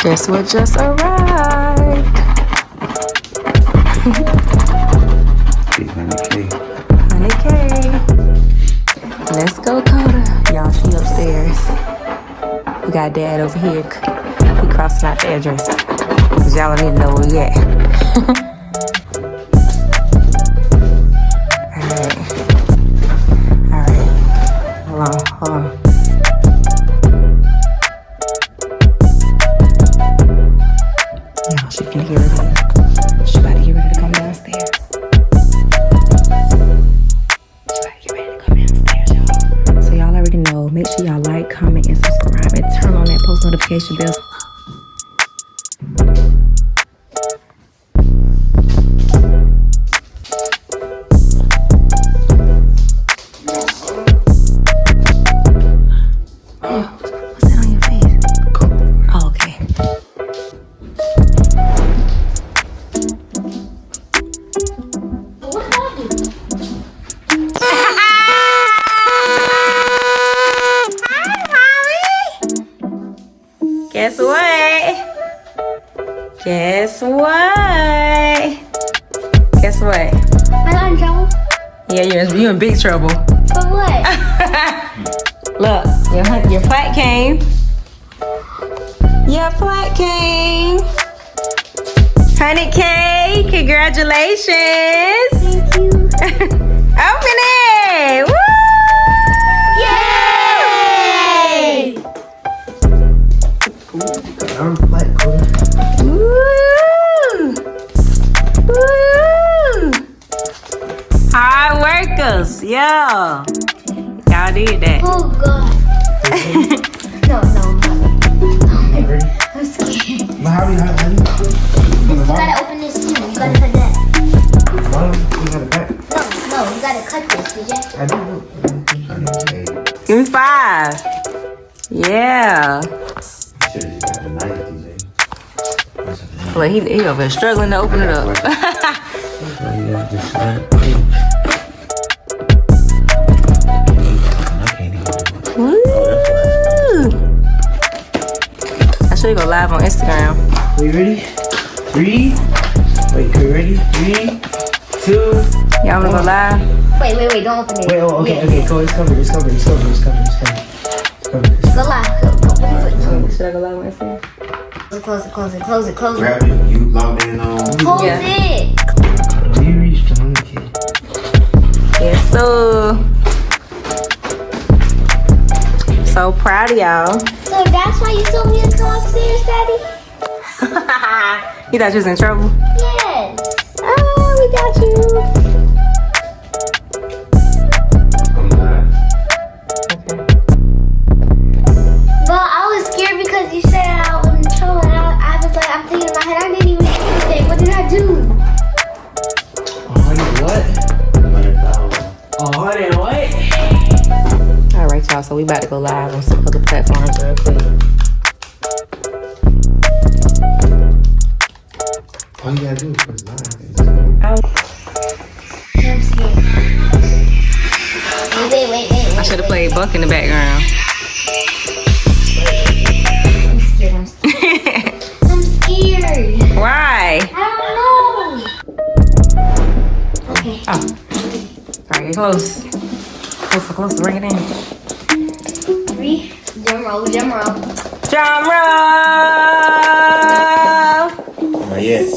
Guess what just arrived? 100K. 100K. Let's go, Kota. Y'all, she upstairs. We got Dad over here. He crossing out the address. Cause y'all don't need to know where we at. Alright. Hold on. Y'all, she can get ready. She about to get ready to come downstairs. So y'all already know, make sure y'all like, comment, and subscribe, and turn on that post notification bell. What's that on your face? Oh, okay. Guess what? Guess what? Guess what? I got in trouble. Yeah, you in big trouble. For what? Look, your flight came. Your flight came. 100K, congratulations. Thank you. Open it. Woo! Yay! Woo! Woo! Hard workers, yeah. Y'all did that. Oh God. No, I'm scared. But how do you You gotta open this too. You gotta cut that. You got it back. No, you gotta cut this, DJ. I do. Give me 5. Yeah. Should've just got the knife, DJ. Well, he over there struggling to open it up. Woo! I should go live on Instagram. Are you ready? 3. Wait, are you ready? 3, 2. Y'all wanna go live? Wait, don't open it. Wait, oh, okay, go. It's covered. Go live. Go. Should I go live on Instagram? Close it. Grab it. You logged in on. Hold Yeah. it. You reached 100K. Yes, so proud of y'all. So that's why you told me to come upstairs, Daddy? You thought you was in trouble? Yes. Oh, we got you. I'm not. Okay. But I was scared because you said I was in trouble, and I was like, I'm thinking in my head, I didn't even do anything. What did I do? 100 what? 100,000. 100 what? All right, y'all. So we about to go live on some other platforms real quick. All you gotta do is press live. I'm scared. Wait. I should have played Buck in the background. I'm scared. I'm scared. Why? I don't know. Okay. Oh. All right, get close. Close. Bring it in. 3. Drum roll. Drum roll. Not yet.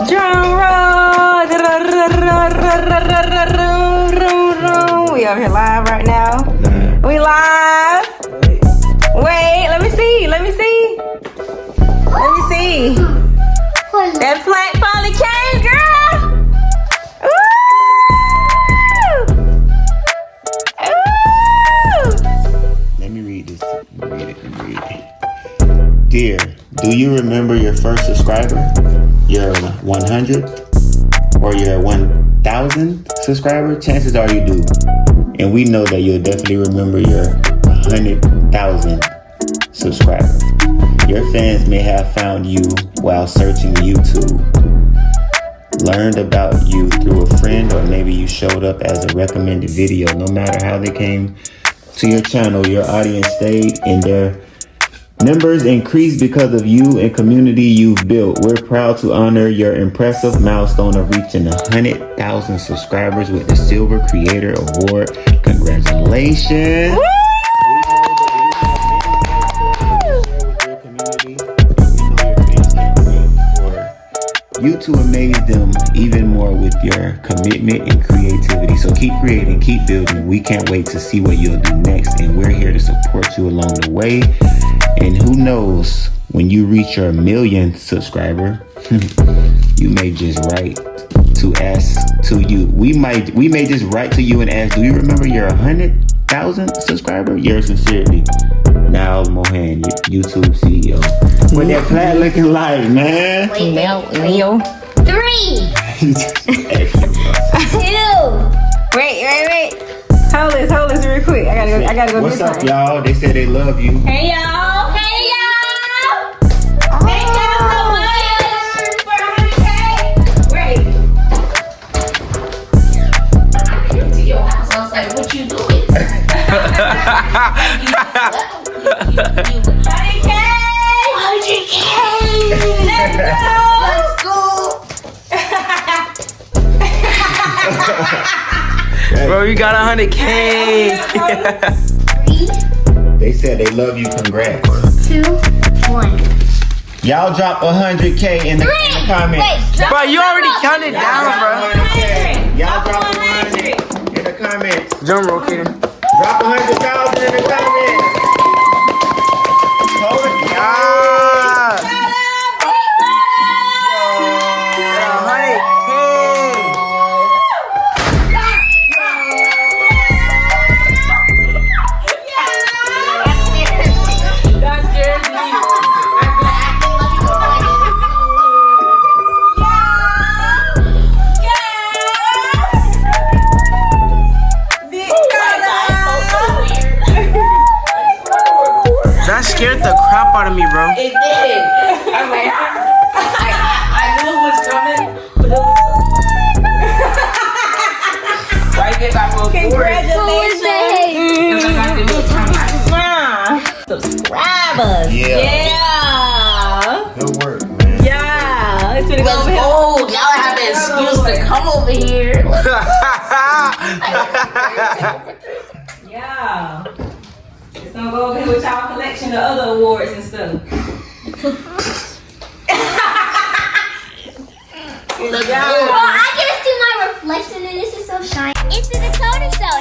Drum roll. We over here live right now. Nah. We live. Wait, let me see. That flight finally came, girl. Woo! Let me read this. Read it. Dear, do you remember your first subscriber? Your 100th? Or your 1,000th subscriber? Chances are you do. And we know that you'll definitely remember your 100,000th subscriber. Your fans may have found you while searching YouTube, learned about you through a friend, or maybe you showed up as a recommended video. No matter how they came to your channel, your audience stayed in their Numbers increase because of you and community you've built. We're proud to honor your impressive milestone of reaching 100,000 subscribers with the Silver Creator Award. Congratulations. Woo! You to amaze them even more with your commitment and creativity. So keep creating, keep building. We can't wait to see what you'll do next, and we're here to support you along the way. And who knows, when you reach your 1,000,000th subscriber, you may just write to ask to you. We may just write to you and ask, do you remember your 100,000 subscriber? Yours sincerely, Now Mohan, YouTube CEO. What that plat looking like, man? Leo. 3, 2. Wait. Hold this real quick. I gotta go. What's up, y'all? They said they love you. Hey y'all! Hey y'all! Thank y'all so much for 100K. Great. I came to your house. I was like, what you doing? 100K! 100K! Let's go! Bro, you got 100K. 3, They said they love you. Congrats. 2, 1. Y'all drop 100K in the comments. Wait, Bro, you already counted down, bro. 100K. Y'all drop 100 in the comments. Drum roll, Kaden. Drop 100,000 in the comments. Hold it. Ah, 100K. That scared the crap out of me, bro. It did. I'm like, I knew it was coming, but it was right there by my Congratulations. Subscribers. Yeah. Good work, man. Yeah. It's gonna Let's go. Y'all have the excuse to come over here. Yeah. It's gonna go over here with y'all collection of other awards and stuff. Let's Well, go. I get to see my reflection and this is so shiny. It's the Kota Show.